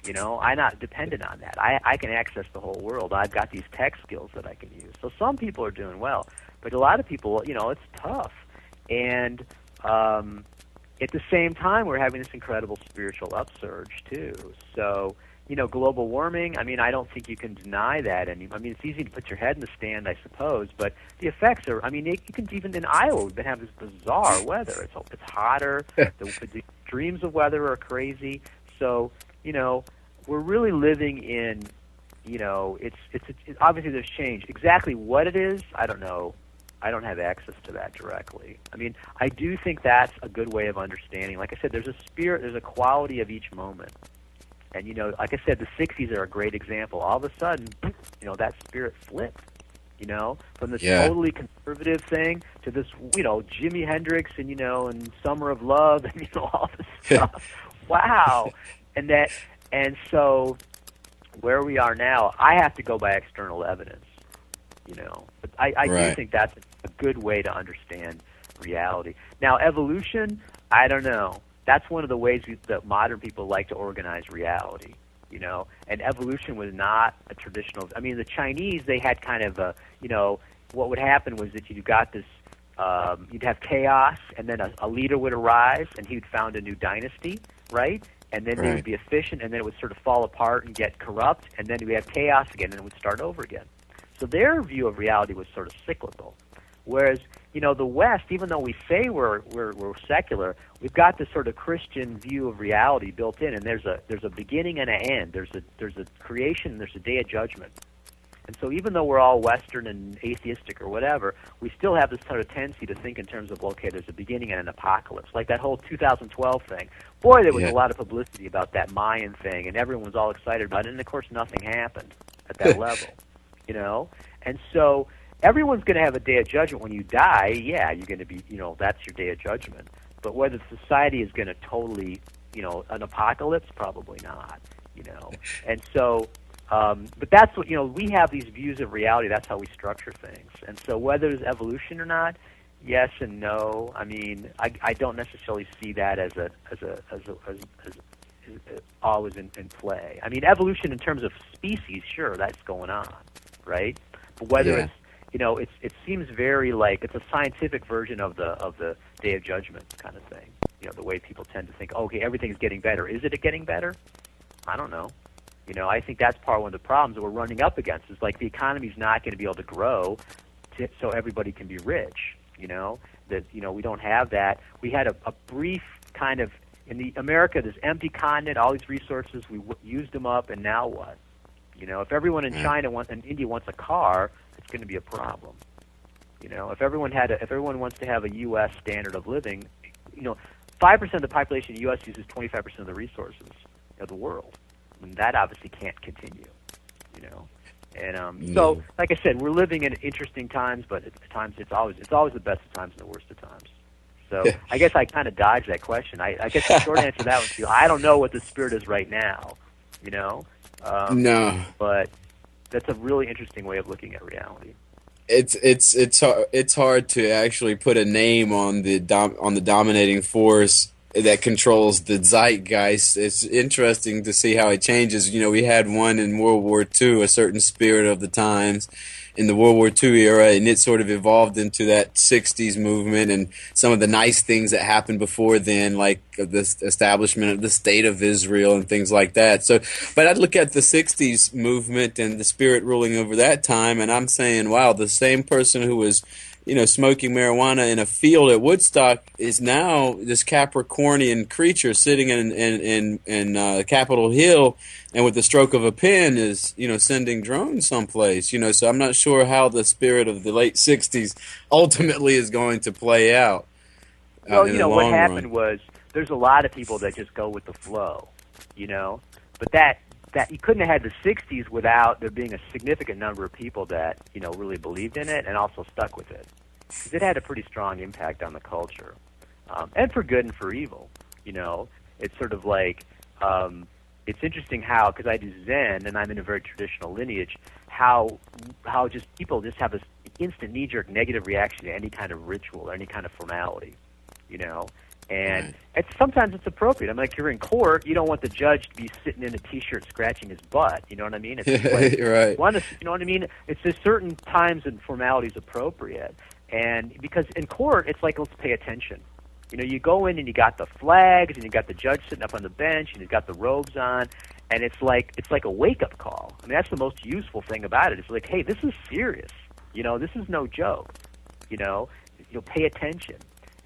I'm not dependent on that. I can access the whole world. I've got these tech skills that I can use. So some people are doing well, but a lot of people, it's tough. And at the same time, we're having this incredible spiritual upsurge too. So, global warming, I mean, I don't think you can deny that. I mean, it's easy to put your head in the sand, I suppose, but the effects are, I mean, you can even in Iowa, we've been having this bizarre weather. It's hotter. The extremes of weather are crazy. So, we're really living in, it's obviously there's change. Exactly what it is, I don't know. I don't have access to that directly. I mean, I do think that's a good way of understanding. Like I said, there's a spirit, there's a quality of each moment. And, like I said, the 60s are a great example. All of a sudden, that spirit flipped, from this totally conservative thing to this, Jimi Hendrix and, and Summer of Love and, all this stuff. Wow. And so where we are now, I have to go by external evidence, But I do think that's a good way to understand reality. Now, evolution, I don't know. That's one of the ways that modern people like to organize reality, And evolution was not a traditional. I mean, the Chinese, they had kind of a, what would happen was that you got this, you'd have chaos, and then a leader would arise, and he would found a new dynasty, right? And then they would be efficient, and then it would sort of fall apart and get corrupt, and then we have chaos again, and it would start over again. So their view of reality was sort of cyclical. Whereas, the West, even though we say we're secular, we've got this sort of Christian view of reality built in, and there's a beginning and an end. There's a creation, there's a day of judgment. And so even though we're all Western and atheistic or whatever, we still have this sort of tendency to think in terms of, okay, there's a beginning and an apocalypse. Like that whole 2012 thing. Boy, there was a lot of publicity about that Mayan thing, and everyone was all excited about it, and of course nothing happened at that level, And so everyone's going to have a day of judgment when you die. Yeah, you're going to be, that's your day of judgment. But whether society is going to totally, an apocalypse, probably not, And so But that's what, we have these views of reality. That's how we structure things. And so whether there's evolution or not, yes and no. I mean, I don't necessarily see that as always in play. I mean, evolution in terms of species, sure, that's going on, right? But whether it's, it seems very like it's a scientific version of the Day of Judgment kind of thing. The way people tend to think, okay, everything's getting better. Is it getting better? I don't know. I think that's part of one of the problems that we're running up against is like the economy's not going to be able to grow so everybody can be rich. That we don't have that. We had a brief kind of in America, this empty continent, all these resources, we used them up, and now what? If everyone in China and India wants a car, it's going to be a problem. If everyone wants to have a U.S. standard of living, 5% of the population in the U.S. uses 25% of the resources of the world. And that obviously can't continue, And so, like I said, we're living in interesting times, but at times it's always the best of times and the worst of times. So I guess I kind of dodged that question. I guess the short answer to that was, I don't know what the spirit is right now, No. But that's a really interesting way of looking at reality. It's hard to actually put a name on the dominating force that controls the zeitgeist. It's interesting to see how it changes. We had one in World War II, a certain spirit of the times in the World War II era, and it sort of evolved into that 60s movement and some of the nice things that happened before then, like the establishment of the State of Israel and things like that. So, but I'd look at the 60s movement and the spirit ruling over that time, and I'm saying, wow, the same person who was smoking marijuana in a field at Woodstock is now this Capricornian creature sitting in Capitol Hill, and with the stroke of a pen is sending drones someplace. So I'm not sure how the spirit of the late '60s ultimately is going to play out. Well, what happened was there's a lot of people that just go with the flow, but that you couldn't have had the '60s without there being a significant number of people that really believed in it and also stuck with it, because it had a pretty strong impact on the culture, and for good and for evil. It's sort of like it's interesting how, because I do Zen and I'm in a very traditional lineage, how just people just have this instant knee-jerk negative reaction to any kind of ritual or any kind of formality, And sometimes it's appropriate. I mean, like you're in court, you don't want the judge to be sitting in a T-shirt scratching his butt. You know what I mean? It's like, right. You know what I mean? It's just certain times and formalities appropriate. And because in court, it's like, let's pay attention. You go in and you got the flags and you got the judge sitting up on the bench and he's got the robes on, and it's like a wake-up call. I mean, that's the most useful thing about it. It's like, hey, this is serious. This is no joke. Pay attention.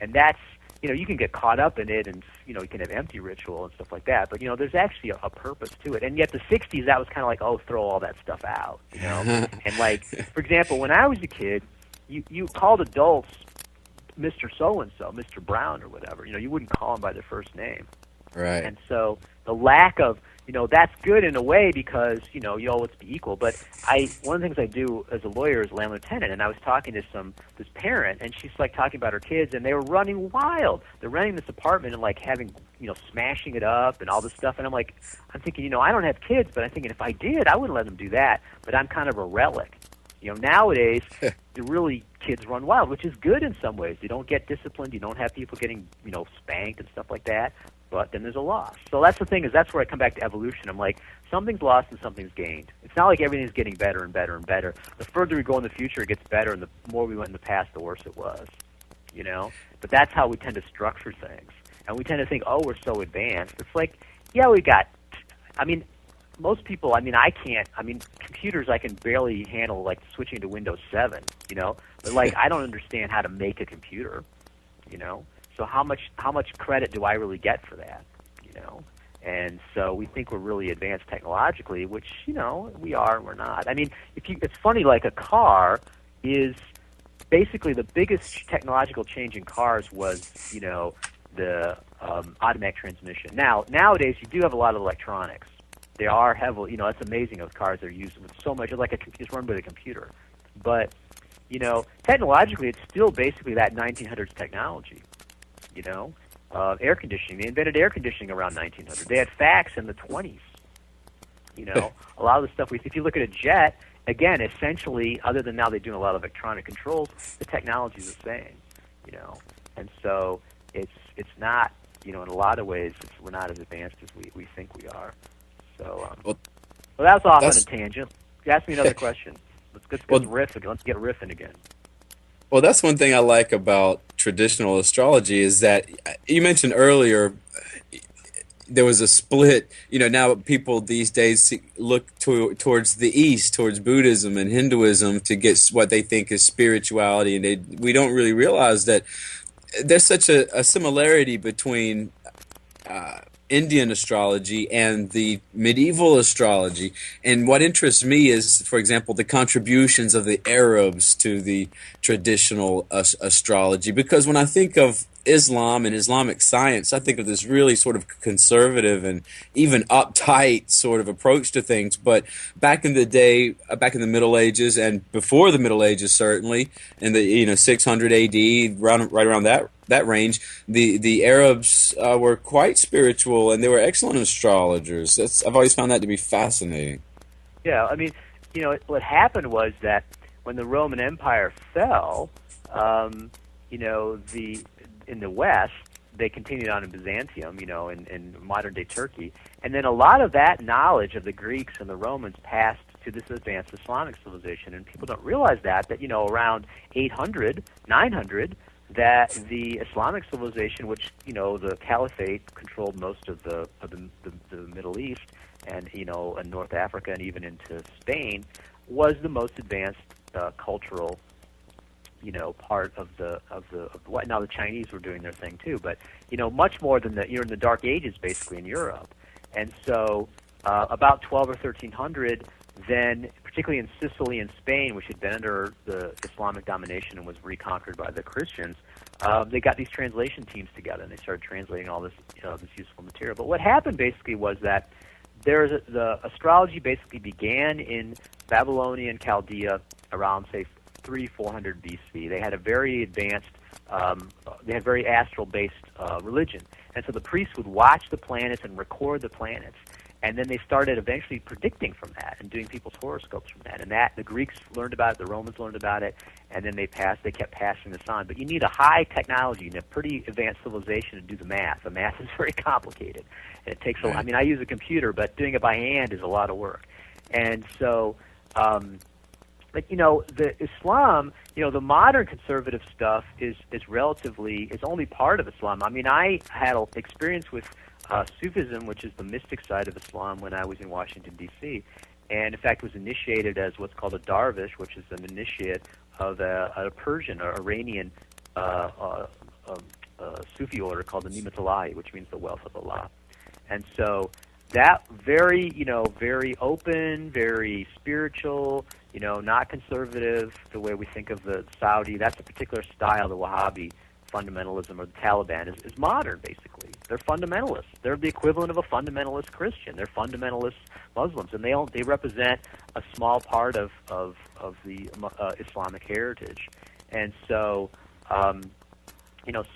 And that's, you can get caught up in it, and you can have empty ritual and stuff like that. But there's actually a purpose to it. And yet the '60s, that was kind of like, oh, throw all that stuff out. And like, for example, when I was a kid, you called adults Mr. So and so, Mr. Brown or whatever. You wouldn't call them by their first name. Right. And so the lack of that's good in a way because you always be equal. But one of the things I do as a lawyer is landlord tenant, and I was talking to this parent, and she's like talking about her kids, and they were running wild. They're renting this apartment and like having smashing it up and all this stuff, and I'm thinking I don't have kids, but I'm thinking if I did, I wouldn't let them do that. But I'm kind of a relic. Nowadays, the kids run wild, which is good in some ways. You don't get disciplined. You don't have people getting spanked and stuff like that. But then there's a loss. So that's the thing, that's where I come back to evolution. I'm like, something's lost and something's gained. It's not like everything's getting better and better and better. The further we go in the future, it gets better, and the more we went in the past, the worse it was. But that's how we tend to structure things. And we tend to think, oh, we're so advanced. It's like, yeah, most people, I can't, computers I can barely handle, like switching to Windows 7, But like, I don't understand how to make a computer, So how much credit do I really get for that, And so we think we're really advanced technologically, which we are and we're not. It's funny. Like a car is basically the biggest technological change in cars was the automatic transmission. Nowadays you do have a lot of electronics. They are heavily. It's amazing how cars are used with so much. It's run by a computer, but technologically it's still basically that 1900s technology. Air conditioning. They invented air conditioning around 1900. They had fax in the 20s. A lot of the stuff if you look at a jet, again, essentially, other than now they're doing a lot of electronic controls, the technology is the same. And so it's not, in a lot of ways, we're not as advanced as we think we are. So, well, that was off on a tangent. You asked me another question. Let's riffing. Let's get riffing again. Well, that's one thing I like about traditional astrology is that you mentioned earlier there was a split. Now people these days look towards the East, towards Buddhism and Hinduism to get what they think is spirituality, and we don't really realize that there's such a similarity between Indian astrology and the medieval astrology. And what interests me is, for example, the contributions of the Arabs to the traditional astrology. Because when I think of Islam and Islamic science, I think of this really sort of conservative and even uptight sort of approach to things. But back in the day, back in the Middle Ages and before the Middle Ages, certainly in the 600 A.D., right around that range, the Arabs were quite spiritual and they were excellent astrologers. I've always found that to be fascinating. Yeah, I mean, what happened was that when the Roman Empire fell, in the West, they continued on in Byzantium, in modern-day Turkey. And then a lot of that knowledge of the Greeks and the Romans passed to this advanced Islamic civilization. And people don't realize that around 800, 900, that the Islamic civilization, which, the Caliphate controlled most of the Middle East and, in North Africa and even into Spain, was the most advanced cultural part of what now the Chinese were doing their thing too, but much more than you're in the Dark Ages basically in Europe. And so about 12 or 1300, then particularly in Sicily and Spain, which had been under the Islamic domination and was reconquered by the Christians, they got these translation teams together and they started translating all this this useful material. But what happened basically was that the astrology basically began in Babylonia and Chaldea around say 300-400 BC. They had a very advanced, they had very astral-based religion. And so the priests would watch the planets and record the planets. And then they started eventually predicting from that and doing people's horoscopes from that. And that the Greeks learned about it, the Romans learned about it, and then they kept passing this on. But you need a high technology and a pretty advanced civilization to do the math. The math is very complicated. And it takes I mean, I use a computer, but doing it by hand is a lot of work. And so, but the Islam, the modern conservative stuff is relatively, it's only part of Islam. I mean, I had experience with Sufism, which is the mystic side of Islam, when I was in Washington, D.C., and in fact was initiated as what's called a darvish, which is an initiate of a Persian or Iranian Sufi order called the Ni'mat-ul-Ilahi, which means the wealth of Allah. And so that very, very open, very spiritual, not conservative the way we think of the Saudi. That's a particular style, the Wahhabi fundamentalism or the Taliban is modern, basically. They're fundamentalists. They're the equivalent of a fundamentalist Christian. They're fundamentalist Muslims, and they represent a small part of the Islamic heritage. And so,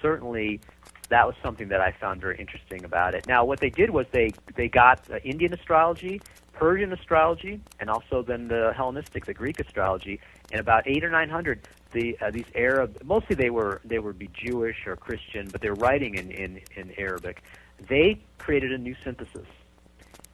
certainly that was something that I found very interesting about it. Now, what they did was they got Indian astrology, Persian astrology, and also then the Hellenistic, the Greek astrology. And about 800 or 900, these Arab, mostly they would be Jewish or Christian, but they're writing in Arabic. They created a new synthesis,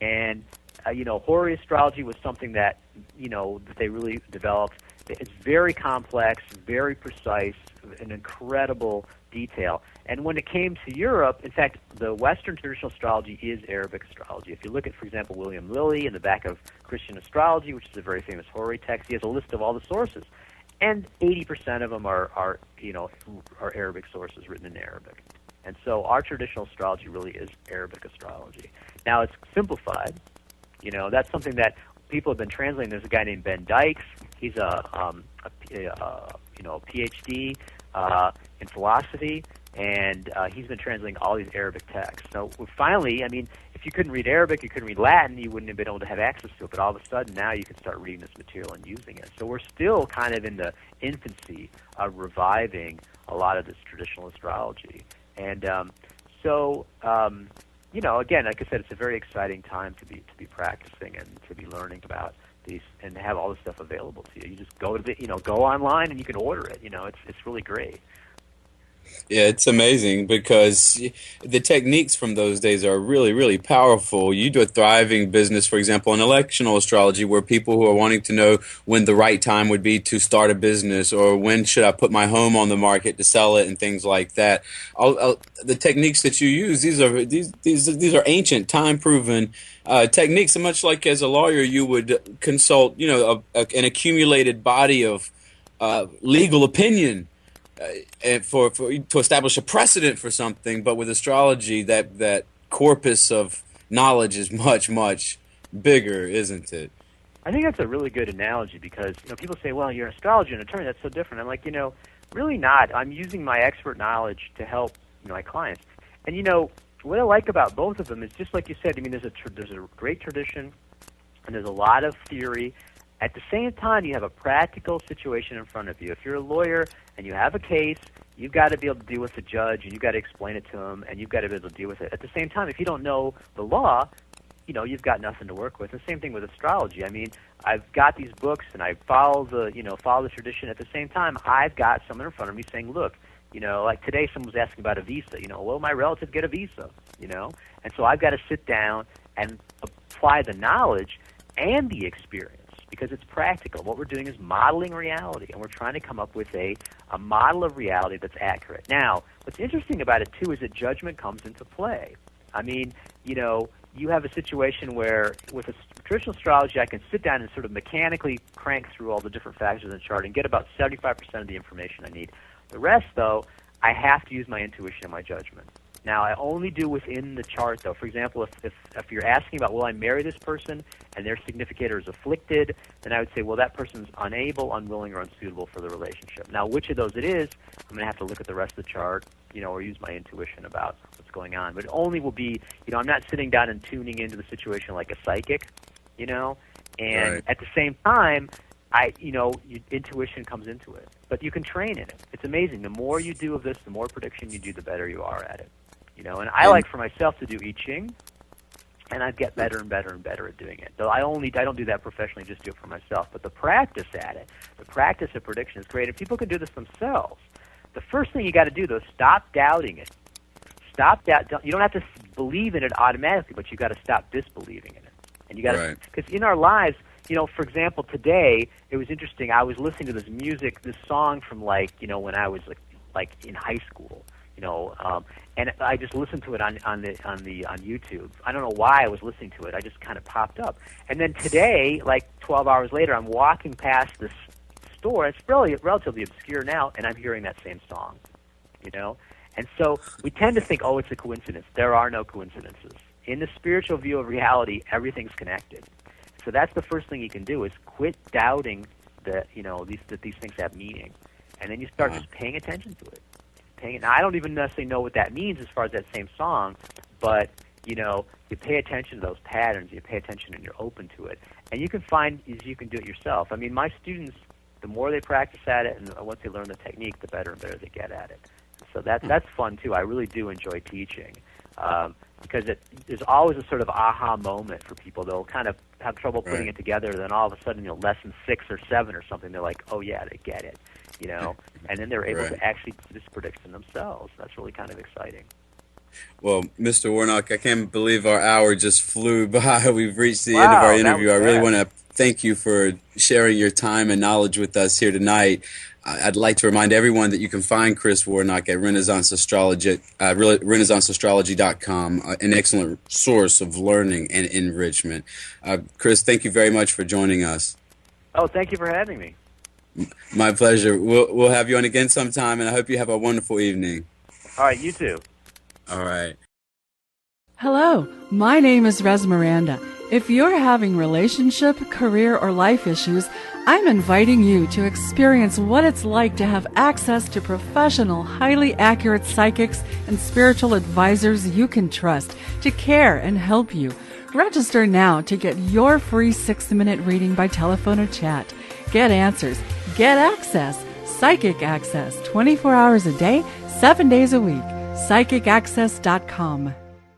and Horary astrology was something that that they really developed. It's very complex, very precise, an incredible detail. And when it came to Europe, in fact, the Western traditional astrology is Arabic astrology. If you look at, for example, William Lilly in the back of Christian Astrology, which is a very famous Horary text, he has a list of all the sources. And 80% of them are Arabic sources written in Arabic. And so our traditional astrology really is Arabic astrology. Now it's simplified. That's something that people have been translating. There's a guy named Ben Dykes. He's a PhD in philosophy, and he's been translating all these Arabic texts. So finally, I mean, if you couldn't read Arabic, you couldn't read Latin, you wouldn't have been able to have access to it. But all of a sudden, now you can start reading this material and using it. So we're still kind of in the infancy of reviving a lot of this traditional astrology. And again, like I said, it's a very exciting time to be practicing and to be learning about these and have all this stuff available to you. You just go to go online and you can order it. It's really great. Yeah, it's amazing because the techniques from those days are really, really powerful. You do a thriving business, for example, in electional astrology, where people who are wanting to know when the right time would be to start a business or when should I put my home on the market to sell it and things like that. The techniques that you use, these are ancient, time-proven techniques. And much like as a lawyer, you would consult, an accumulated body of legal opinion and to establish a precedent for something. But with astrology, that corpus of knowledge is much, much bigger, isn't it? I think that's a really good analogy because people say, well, you're an astrologer and an attorney, that's so different. I'm like, really not. I'm using my expert knowledge to help my clients. And what I like about both of them is just like you said. I mean, there's a great tradition and there's a lot of theory. At the same time, you have a practical situation in front of you. If you're a lawyer and you have a case, you've got to be able to deal with the judge, and you've got to explain it to him, and you've got to be able to deal with it. At the same time, if you don't know the law, you've got nothing to work with. The same thing with astrology. I mean, I've got these books, and I follow the tradition. At the same time, I've got someone in front of me saying, look, like today someone was asking about a visa. Will my relative get a visa? And so I've got to sit down and apply the knowledge and the experience. Because it's practical. What we're doing is modeling reality, and we're trying to come up with a model of reality that's accurate. Now, what's interesting about it, too, is that judgment comes into play. I mean, you have a situation where with a traditional astrology, I can sit down and sort of mechanically crank through all the different factors in the chart and get about 75% of the information I need. The rest, though, I have to use my intuition and my judgment. Now, I only do within the chart, though. For example, if you're asking about, will I marry this person and their significator is afflicted, then I would say, well, that person's unable, unwilling, or unsuitable for the relationship. Now, which of those it is, I'm going to have to look at the rest of the chart, or use my intuition about what's going on. But it only will be, I'm not sitting down and tuning into the situation like a psychic, and right. At the same time, intuition comes into it. But you can train in it. It's amazing. The more you do of this, the more prediction you do, the better you are at it. And I like for myself to do I Ching, and I get better and better and better at doing it. So I don't do that professionally, just do it for myself. But the practice at it, the practice of prediction is great, and people can do this themselves. The first thing you got to do, though, stop doubting it. You don't have to believe in it automatically, but you got to stop disbelieving in it. And you got to, because in our lives, for example, today it was interesting. I was listening to this song from when I was like in high school. And I just listened to it on YouTube. I don't know why I was listening to it. I just kind of popped up. And then today, like 12 hours later, I'm walking past this store. It's really relatively obscure now, and I'm hearing that same song. And so we tend to think, oh, it's a coincidence. There are no coincidences. In the spiritual view of reality, everything's connected. So that's the first thing you can do is quit doubting that these things have meaning, and then you start just paying attention to it. Now, I don't even necessarily know what that means as far as that same song, but you pay attention to those patterns, you pay attention, and you're open to it, and you can find you can do it yourself. I mean, my students, the more they practice at it, and once they learn the technique, the better and better they get at it. So that's fun too. I really do enjoy teaching because there's always a sort of aha moment for people. They'll kind of have trouble putting it together, then all of a sudden, lesson 6 or 7 or something, they're like, oh yeah, they get it. And then they're able to actually do this prediction themselves. That's really kind of exciting. Well, Mr. Warnock, I can't believe our hour just flew by. We've reached the end of our interview. I really want to thank you for sharing your time and knowledge with us here tonight. I'd like to remind everyone that you can find Chris Warnock at Renaissance Astrology, renaissanceastrology.com, an excellent source of learning and enrichment. Chris, thank you very much for joining us. Oh, thank you for having me. My pleasure. We'll have you on again sometime, and I hope you have a wonderful evening. All right, you too. All right. Hello, my name is Res Miranda. If you're having relationship, career, or life issues, I'm inviting you to experience what it's like to have access to professional, highly accurate psychics and spiritual advisors you can trust to care and help you. Register now to get your free 6-minute reading by telephone or chat. Get answers. Get access. Psychic access. 24 hours a day, 7 days a week. PsychicAccess.com.